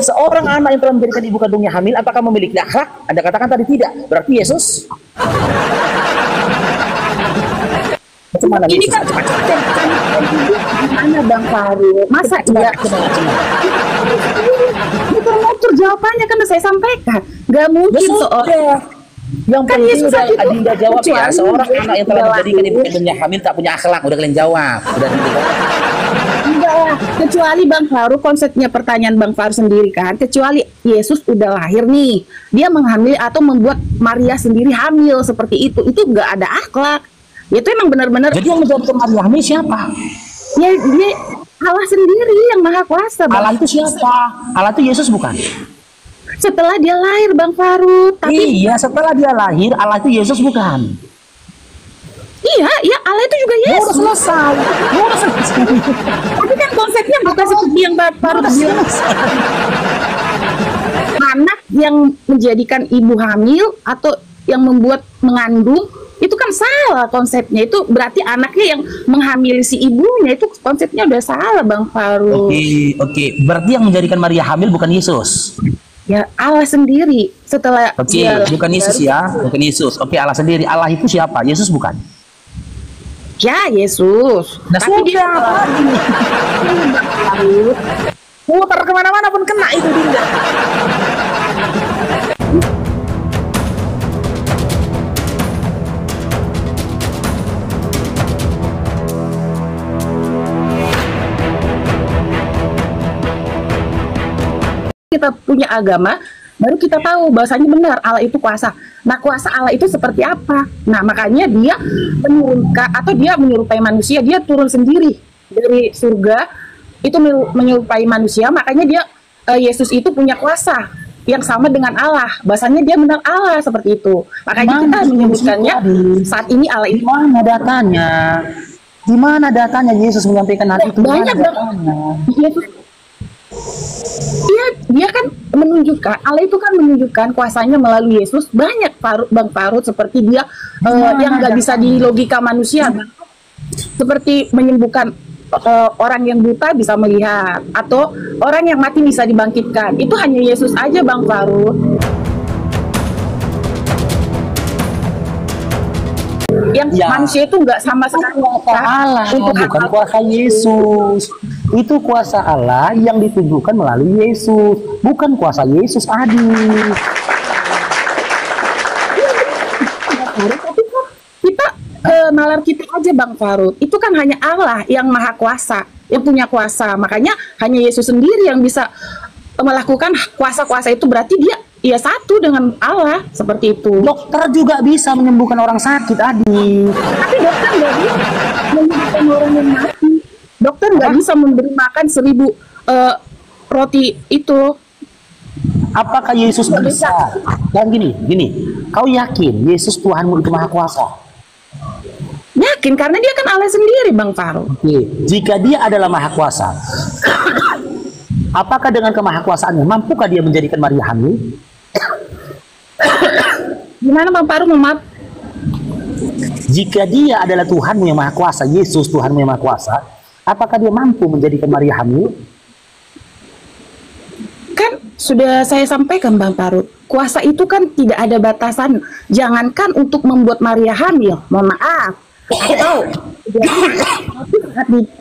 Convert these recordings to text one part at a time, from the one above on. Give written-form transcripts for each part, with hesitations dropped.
seorang anak yang telah menjadikan ibu kandungnya hamil, apakah memiliki akhlak? Anda katakan tadi tidak. Berarti Yesus Ini kan gimana Bang Farouk? Masa dia muter-muter jawabannya kan saya sampaikan. Gak mungkin seorang yang kan Yesus udah itu Adinda jawab ya, seorang anak yang telah menjadikan ibu kandungnya hamil tak punya akhlak. Udah kalian jawab. Udah enggak lah, kecuali Bang Farouk, konsepnya pertanyaan Bang Farouk sendiri kan, kecuali Yesus udah lahir nih, dia menghamili atau membuat Maria sendiri hamil seperti itu nggak ada akhlak. Itu emang benar-benar. Jadi yang menjadikan Maria hamil siapa? Ya dia Allah sendiri yang maha kuasa. Allah itu siapa? Allah itu Yesus bukan? Setelah dia lahir Bang Farouk. Tapi iya, setelah dia lahir Allah itu Yesus bukan? Iya, Allah itu juga Yesus. Udah selesai. Tapi kan konsepnya bukan seperti yang Bang Farouk bilang. Anak yang menjadikan ibu hamil atau yang membuat mengandung, itu kan salah konsepnya. Itu berarti anaknya yang menghamili si ibunya, itu konsepnya udah salah Bang Farouk. Oke. Berarti yang menjadikan Maria hamil bukan Yesus. Ya Allah sendiri setelah. Bukan Yesus ya, bukan Yesus. Allah sendiri. Allah itu siapa? Yesus bukan? Ya Yesus. Nah, tapi dia putar kemana-mana pun kena itu Dinda. Kita punya agama, baru kita tahu bahasanya benar Allah itu kuasa. Nah, kuasa Allah itu seperti apa? Nah, makanya dia menurunkan atau dia menyerupai manusia, dia turun sendiri dari surga itu menyerupai manusia. Makanya dia Yesus itu punya kuasa yang sama dengan Allah. Bahasanya dia benar Allah seperti itu. Makanya kita menyebutkannya saat ini Allah itu. Mana datanya? Di mana datanya Yesus menyampaikan hal itu? Banyak datanya. Yesus dia kan menunjukkan, Allah itu kan menunjukkan kuasanya melalui Yesus. Banyak Bang Farouk seperti dia yang nggak bisa di logika manusia, seperti menyembuhkan orang yang buta bisa melihat, atau orang yang mati bisa dibangkitkan. Itu hanya Yesus aja Bang Farouk. Yang manusia itu nggak sama sekali kuasa Allah, bukan kuasa Yesus. Itu kuasa Allah yang ditunjukkan melalui Yesus, bukan kuasa Yesus. Kita nalar kita aja Bang Farouk. Itu kan hanya Allah yang maha kuasa, yang punya kuasa. Makanya hanya Yesus sendiri yang bisa melakukan kuasa-kuasa itu. Berarti dia satu dengan Allah seperti itu. Dokter juga bisa menyembuhkan orang sakit, Tapi dokter nggak bisa menyembuhkan orang yang mati. Dokter nggak bisa memberi makan 1000 roti itu. Apakah Yesus bisa? Dan gini, kau yakin Yesus Tuhanmu itu maha kuasa? Yakin, karena dia kan Allah sendiri Bang Farouk. Jika dia adalah maha kuasa, apakah dengan kemahakuasaannya mampukah dia menjadikan Maria hamil? Gimana Bang Farouk? Jika dia adalah Tuhanmu yang maha kuasa, Yesus Tuhanmu yang maha kuasa, apakah dia mampu menjadikan Maria hamil? Kan sudah saya sampaikan Bang Farouk, kuasa itu kan tidak ada batasan. Jangankan untuk membuat Maria hamil, mohon maaf.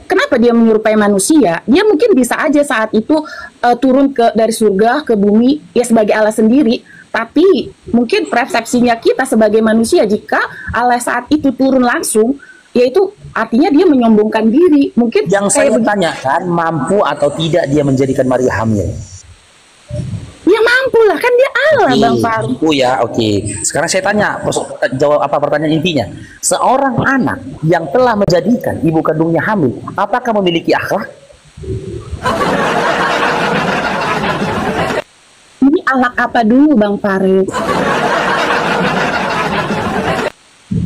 Kenapa dia menyerupai manusia? Dia mungkin bisa aja saat itu turun dari surga ke bumi ya sebagai Allah sendiri. Tapi mungkin persepsinya kita sebagai manusia, jika Allah saat itu turun langsung, yaitu artinya dia menyombongkan diri. Mungkin yang saya tanyakan, mampu atau tidak dia menjadikan Maria hamil? Ya mampu lah, kan dia Allah Bang Farouk. Sekarang saya tanya, jawab apa pertanyaan intinya. Seorang anak yang telah menjadikan ibu kandungnya hamil, apakah memiliki akhlak? Ini akhlak apa dulu Bang Farouk?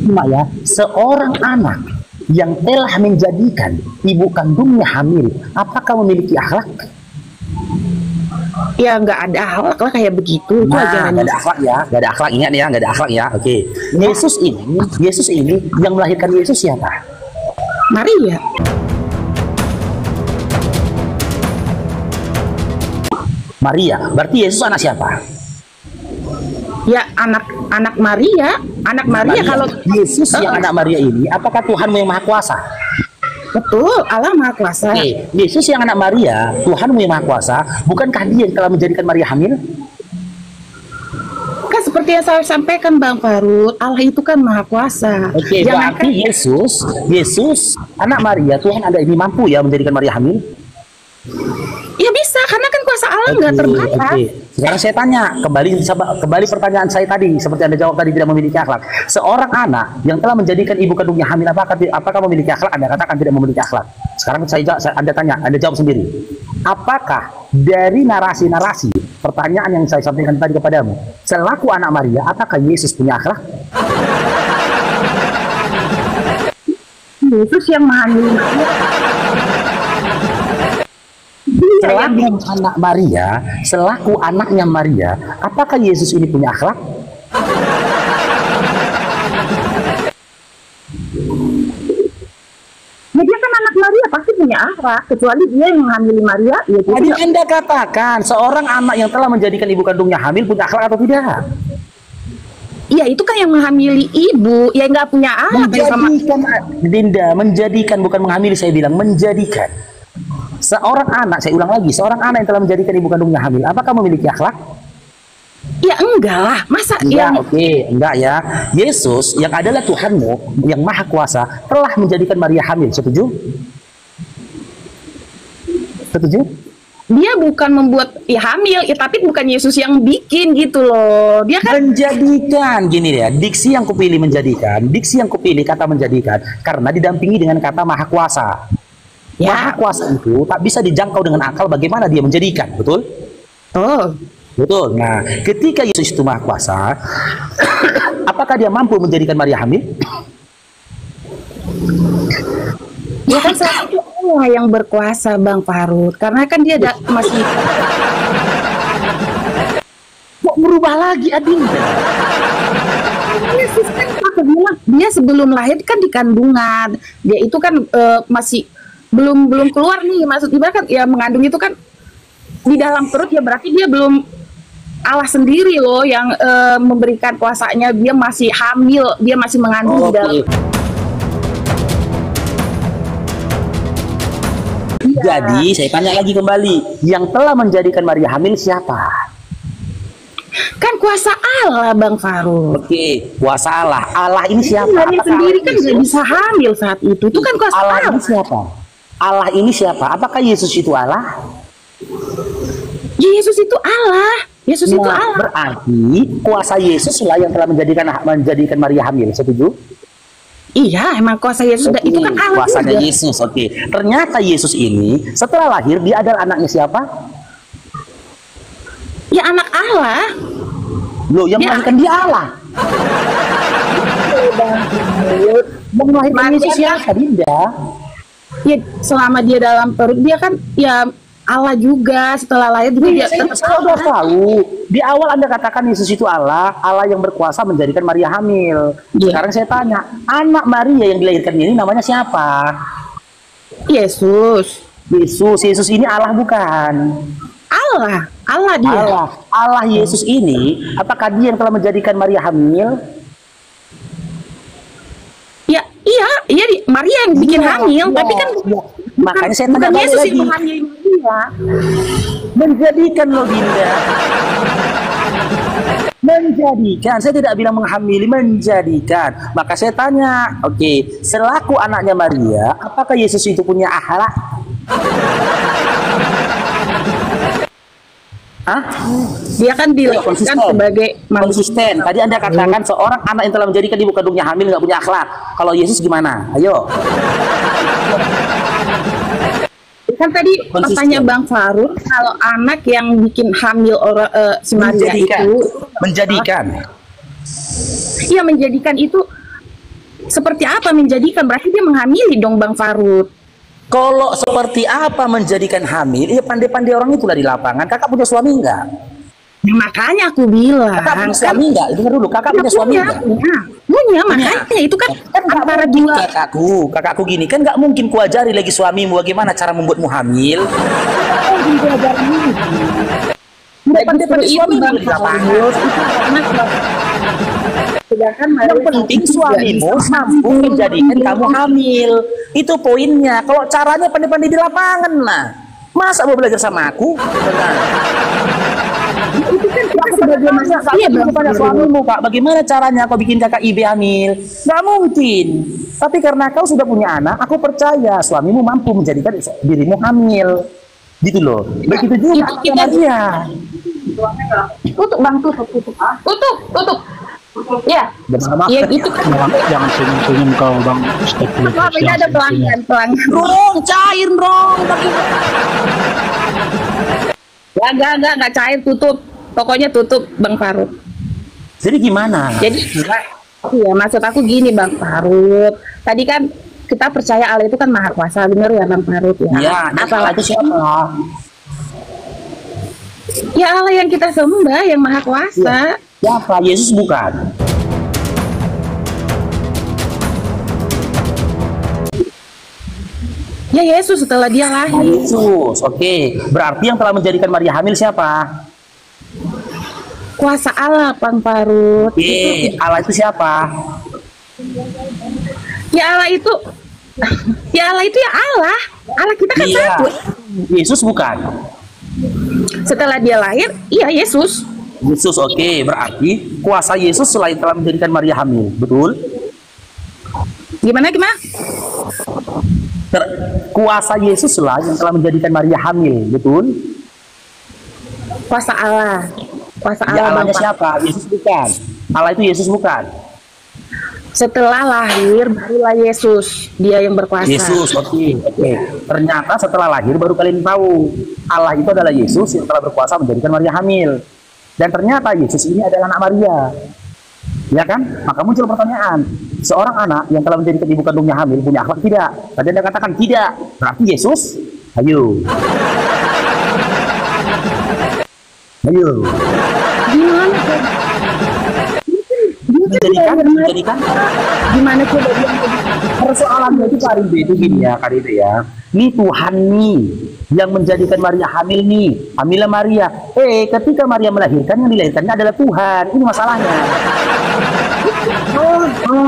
Ya, seorang anak yang telah menjadikan ibu kandungnya hamil, apakah memiliki akhlak? Ya nggak ada akhlak lah kayak begitu. Nggak ada akhlak ya, nggak ada akhlak, ingat ya, nggak ada akhlak ya. Yesus ini yang melahirkan Yesus siapa? Maria. Maria. Berarti Yesus anak siapa? Ya anak Maria, anak Maria. Kalau Yesus yang anak Maria ini, apakah Tuhanmu yang Maha Kuasa? betul, Allah Maha Kuasa. Oke, Yesus yang anak Maria, Tuhanmu yang Maha Kuasa, bukankah Dia yang telah menjadikan Maria hamil? Kan seperti yang saya sampaikan Bang Farud, Allah itu kan Maha Kuasa. Oke, Jangan berarti Yesus anak Maria, Tuhan ada ini mampu ya menjadikan Maria hamil? ya bisa, karena kan kuasa Allah nggak terbatas. Oke. Sekarang saya tanya, kembali pertanyaan saya tadi, seperti Anda jawab tadi tidak memiliki akhlak. Seorang anak yang telah menjadikan ibu kandungnya hamil, apakah memiliki akhlak? Anda katakan tidak memiliki akhlak. Sekarang Anda tanya, Anda jawab sendiri. Apakah dari narasi-narasi pertanyaan yang saya sampaikan tadi kepadamu, selaku anak Maria, apakah Yesus punya akhlak? Yesus yang mengandung Maria. Selaku anak Maria, selaku anaknya Maria, apakah Yesus ini punya akhlak? Ya dia kan anak Maria, pasti punya akhlak. Kecuali dia yang menghamili Maria, ya dia Tadi tidak. Anda katakan seorang anak yang telah menjadikan ibu kandungnya hamil punya akhlak atau tidak? Ya itu kan yang menghamili ibu, ya nggak punya akhlak ya sama. Menjadikan, Dinda, menjadikan, bukan menghamili, saya bilang menjadikan. Seorang anak, saya ulang lagi, seorang anak yang telah menjadikan ibu kandungnya hamil, apakah memiliki akhlak? Ya enggak lah, masa Enggak, yang oke, enggak ya. Yesus yang adalah Tuhanmu, yang Maha Kuasa, telah menjadikan Maria hamil, setuju? Setuju? dia bukan membuat ya hamil, ya tapi bukan Yesus yang bikin gitu loh. Dia kan Menjadikan, gini ya, diksi yang kupilih menjadikan, diksi yang kupilih kata menjadikan, karena didampingi dengan kata Maha Kuasa. Ya. Maha Kuasa itu tak bisa dijangkau dengan akal bagaimana dia menjadikan, betul? oh Betul. Nah, ketika Yesus itu Maha Kuasa, apakah dia mampu menjadikan Maria hamil? ya kan saat itu Allah yang berkuasa Bang Farud, karena kan dia masih Kok berubah lagi, Adinda? Yesus kan aku bilang, dia sebelum lahir kan di kandungan, dia itu kan masih belum keluar nih, maksudnya kan ya mengandung itu kan di dalam perut, ya berarti dia belum, Allah sendiri loh yang memberikan kuasanya, dia masih hamil, dia masih mengandung di dalam. Jadi, saya tanya lagi kembali, yang telah menjadikan Maria hamil siapa? Kan kuasa Allah Bang Farud. Oke, kuasa Allah. Allah ini siapa? Maria Apakah sendiri Allah kan Yesus? nggak bisa hamil saat itu kan kuasa Allah Allah. ini siapa? Allah ini siapa? Apakah Yesus itu Allah? Ya, Yesus itu Allah. Yesus itu Nah, Allah. berarti kuasa Yesus lah yang telah menjadikan Maria hamil. Setuju? Iya, emang kuasa Yesus Oke, itu kan Allah kuasanya juga. Yesus. Oke, ternyata Yesus ini setelah lahir dia adalah anaknya siapa? Ya anak Allah. Loh, yang Ya. melahirkan dia Allah. Yang melahirkan Maria Yesus kan- siapa, Dinda? Ya selama dia dalam perut dia kan ya Allah juga, setelah lahir juga dia tetap Saya udah tahu. Di awal Anda katakan Yesus itu Allah, Allah yang berkuasa menjadikan Maria hamil. Iya. Sekarang saya tanya, anak Maria yang dilahirkan ini namanya siapa? Yesus. Yesus ini Allah bukan? Allah dia. Allah Yesus ini, apakah dia yang telah menjadikan Maria hamil? Ya iya Maria yang bikin Iya, hamil, iya, tapi kan iya. Makanya saya tanya bukan balik Yesus lagi. yang menghamili Maria. Menjadikan loh, Dinda. Menjadikan, saya tidak bilang menghamili, menjadikan. Maka saya tanya, oke, selaku anaknya Maria, apakah Yesus itu punya akhlak? Hah? Dia kan dilahirkan Konsisten. sebagai manusia. Konsisten. Tadi Anda katakan seorang anak yang telah menjadikan ibu kandungnya hamil nggak punya akhlak. Kalau Yesus gimana? Ayo. Kan tadi Konsisten. pertanyaan Bang Farud, kalau anak yang bikin hamil orang si Maria Menjadikan. ya menjadikan itu seperti apa menjadikan? Berarti dia menghamili dong Bang Farud. Kalau seperti apa menjadikan hamil? Ya pandai-pandai orang itulah di lapangan. Kakak punya suami enggak? Ya, makanya aku bilang. Kakak punya suami enggak? Dengar dulu, kakak punya suami enggak? Punya, makanya itu kan antara dua. Kakakku gini, kan nggak mungkin kuajari lagi suamimu bagaimana cara membuatmu hamil. pandai-pandai justru itu suami Bang di lapangan. Faruk. Itu karena sedangkan Yang Maria penting itu juga suamimu bisa mampu hamil. menjadikan kamu hamil. Itu poinnya. Kalau caranya pandai-pandai di lapangan lah. Masa mau belajar sama aku? Benar. Itu kan kita sebagai manusia Iya, Bang kepada Faruk. suamimu, Kak. Bagaimana caranya kau bikin kakak ibu hamil? Gak mungkin. Tapi karena kau sudah punya anak, aku percaya suamimu mampu menjadikan dirimu hamil. Gitu loh. Begitu juga itu anaknya kita- Maria. Tutup Bang, tutup. Tutup. Ya. Bersama. Ya gitu kan. Jangan senyum-senyum kau bang Ustaz. Maaf, ini ada pelanggan. Rong, cair, Rong. Enggak cair, tutup. Pokoknya tutup Bang Faruk. Jadi gimana? Jadi iya, maksud aku gini Bang Faruk. Tadi kan kita percaya Allah itu kan maha kuasa, bener ya Bang Faruk ya. Iya, nah kalau itu siapa? Ya Allah yang kita sembah, yang maha kuasa. Siapa? Yesus bukan? Ya Yesus setelah dia lahir. Yesus, oke. Berarti yang telah menjadikan Maria hamil siapa? Kuasa Allah Bang Faruk. Oke, Allah itu siapa? Ya Allah itu ya Allah itu ya Allah. Allah kita kan Iya. satu. Yesus bukan? Setelah dia lahir, iya Yesus. Yesus, oke. Berarti kuasa Yesus selain telah menjadikan Maria hamil, betul? Gimana? Kuasa Yesus lah yang telah menjadikan Maria hamil, betul? Kuasa Allah. Kuasa Ya, Allah Bang Allahnya Faruk. siapa? Yesus bukan. Allah itu Yesus bukan? Setelah lahir barulah Yesus, dia yang berkuasa. Yesus, oke. Ternyata setelah lahir baru kalian tahu Allah itu adalah Yesus yang telah berkuasa menjadikan Maria hamil. Dan ternyata Yesus ini adalah anak Maria. Ya kan? Maka muncul pertanyaan, seorang anak yang telah menjadikan ibu kandungnya hamil punya akhlak tidak? Tadi Anda katakan tidak. Berarti Yesus, ayo. Ayo. Gimana? Menjadikan Gimana coba dia? persoalannya itu Karibe itu gini ya, Karibe ya. Ini Tuhan nih yang menjadikan Maria hamil nih, hamilnya Maria. Ketika Maria melahirkan, yang dilahirkannya adalah Tuhan. Ini masalahnya.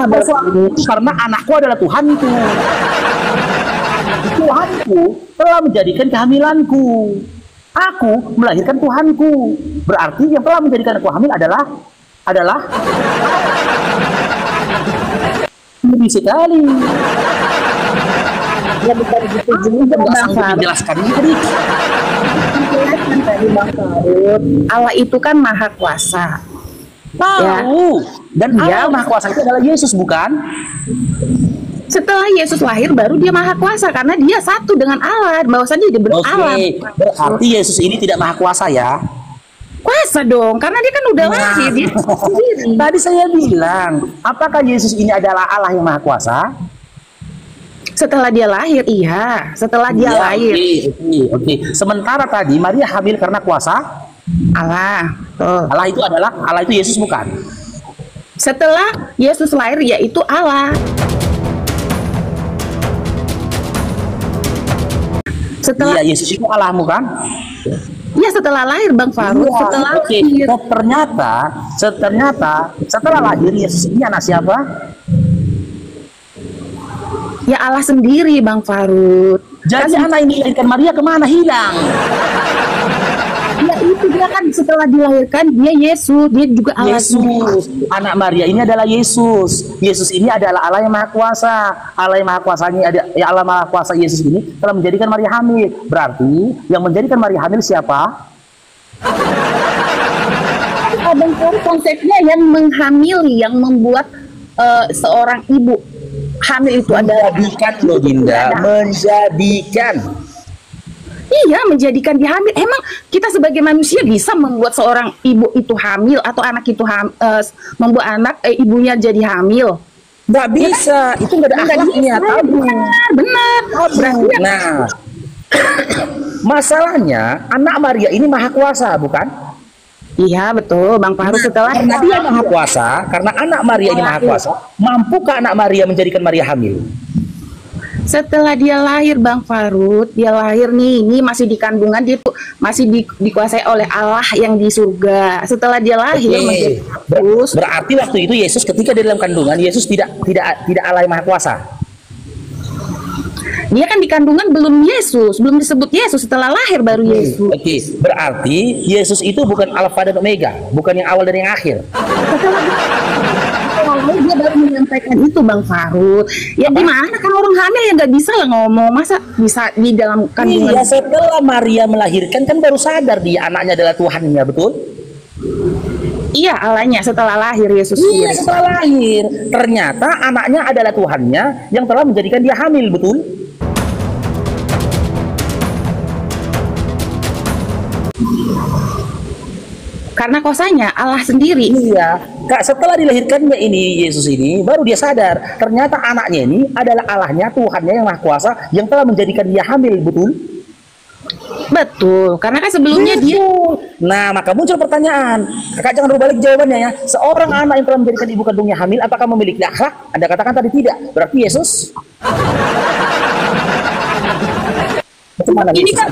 Persoalannya itu karena anakku adalah Tuhan itu. Tuhanku telah menjadikan kehamilanku. Aku melahirkan Tuhanku. Berarti yang telah menjadikan aku hamil adalah lebih sekali. Ya bukan gitu juga Nggak Bang sanggup Faruk. menjelaskan ini. Kan tadi Bang Faruk, Allah itu kan maha kuasa. Tahu. Dan Iya. Allah Maha Kuasa itu adalah Yesus, bukan? Setelah Yesus lahir baru dia maha kuasa karena dia satu dengan Allah. Bahwasanya dia Allah. Berarti Yesus ini tidak Maha Kuasa ya? Kuasa dong, karena dia kan udah lahir dia sendiri. Tadi saya bilang, apakah Yesus ini adalah Allah yang Maha Kuasa? Setelah dia lahir, iya. Setelah dia Iya, lahir, oke. Sementara tadi Maria hamil karena kuasa Allah. Tuh. Allah itu Yesus bukan? Setelah Yesus lahir, yaitu Allah. Setelah, Iya, Yesus itu Allahmu kan? ya setelah lahir Bang Faruk, Iya, setelah oke. lahir. Nah, ternyata setelah lahir Yesus ini anak siapa? Ya Allah sendiri Bang Faruk. Jadi anak yang dilahirkan Maria kemana? Hilang. Ya itu dia kan setelah dilahirkan dia Yesus, dia juga Allah sendiri. Yesus, anak Maria ini adalah Yesus. Yesus ini adalah Allah yang Maha Kuasa. Allah yang Maha Kuasa ini Allah Maha Kuasa Yesus ini telah menjadikan Maria hamil. Berarti yang menjadikan Maria hamil siapa? Bang Faruk konsepnya yang menghamili, yang membuat seorang ibu hamil itu adalah Menjadikan loh Dinda, menjadikan. iya menjadikan dia hamil. Emang kita sebagai manusia bisa membuat seorang ibu itu hamil atau anak itu membuat ibunya jadi hamil? Nggak bisa, itu nggak ada akhlaknya, tabu. Benar. Berarti ya- Nah, masalahnya anak Maria ini Maha Kuasa, bukan? iya betul Bang Faruk. Setelah Karena dia Maha Kuasa, karena anak Maria ini Maha Kuasa, mampukah anak Maria menjadikan Maria hamil? Setelah dia lahir Bang Farud, dia lahir nih, ini masih di kandungan, dia tuh masih dikuasai oleh Allah yang di surga. Setelah dia lahir menjadi Yesus, Berarti waktu itu Yesus ketika di dalam kandungan Yesus tidak Allah yang Maha Kuasa. dia kan di kandungan belum Yesus, belum disebut Yesus, setelah lahir baru Yesus. Oke, berarti Yesus itu bukan Alfa dan Omega, bukan yang awal dan yang akhir. Setelah dia baru menyampaikan itu Bang Farud. Ya gimana kan orang hamil ya nggak bisa lah ngomong, masa bisa di dalam kandungan. Iya, setelah Maria melahirkan kan baru sadar dia anaknya adalah Tuhannya, betul? Iya, Allahnya setelah lahir Yesus. Iya, setelah lahir ternyata anaknya adalah Tuhannya yang telah menjadikan dia hamil, betul? Karena kuasanya Allah sendiri. Iya, Kak, setelah dilahirkannya ini Yesus ini baru dia sadar ternyata anaknya ini adalah Allahnya, Tuhannya yang Maha Kuasa yang telah menjadikan dia hamil, betul? Betul, karena kan sebelumnya dia. Nah, maka muncul pertanyaan. Kakak jangan berbalik jawabannya ya. Seorang anak yang telah menjadikan ibu kandungnya hamil, apakah memiliki akhlak? Anda katakan tadi tidak. Berarti Yesus. Bagaimana Ini Yesus? kan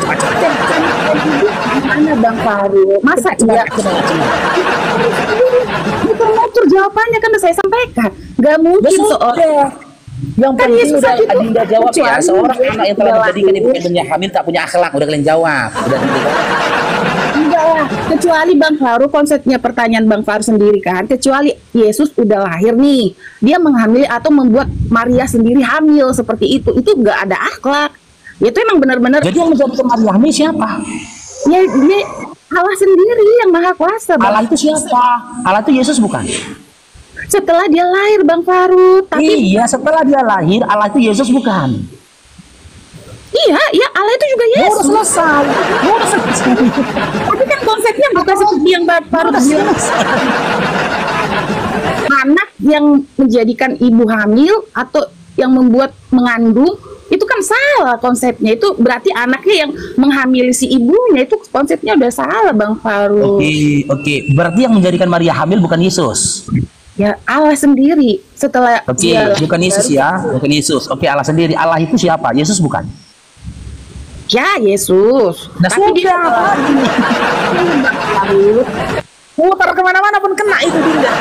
gimana Bang Farud? Masa iya? Muter-muter jawabannya kan udah saya sampaikan. Gak mungkin seorang. Yang Kan penting Yesus udah aja tuh Adinda jawab ya. kecuali Seorang anak yang telah udah menjadikan ibu lahir. kandungnya hamil tak punya akhlak. Udah kalian jawab. Udah gitu. Enggak lah, kecuali Bang Farud, konsepnya pertanyaan Bang Farud sendiri kan, kecuali Yesus udah lahir nih, dia menghamili atau membuat Maria sendiri hamil seperti itu nggak ada akhlak. Itu emang benar-benar. Jadi yang menjadikan Maria hamil siapa? Ya dia Allah sendiri yang maha kuasa Bang. Allah itu siapa? Allah itu Yesus bukan? Setelah dia lahir Bang Farud, tapi Iya, setelah dia lahir Allah itu Yesus bukan? iya Allah itu juga Ya, Yesus. udah selesai. Ya, udah selesai. Tapi kan konsepnya bukan seperti yang Bang Farud bilang. Anak yang menjadikan ibu hamil atau yang membuat mengandung itu kan salah konsepnya. Itu berarti anaknya yang menghamili si ibunya, itu konsepnya udah salah Bang Farud. Oke. Berarti yang menjadikan Maria hamil bukan Yesus. Ya Allah sendiri setelah Oke, dia bukan Yesus ya, bukan Yesus. Oke, Allah sendiri. Allah itu siapa? Yesus bukan? ya Yesus. Nah, Tapi dia sudah. Mutar kemana-mana pun kena itu Dinda.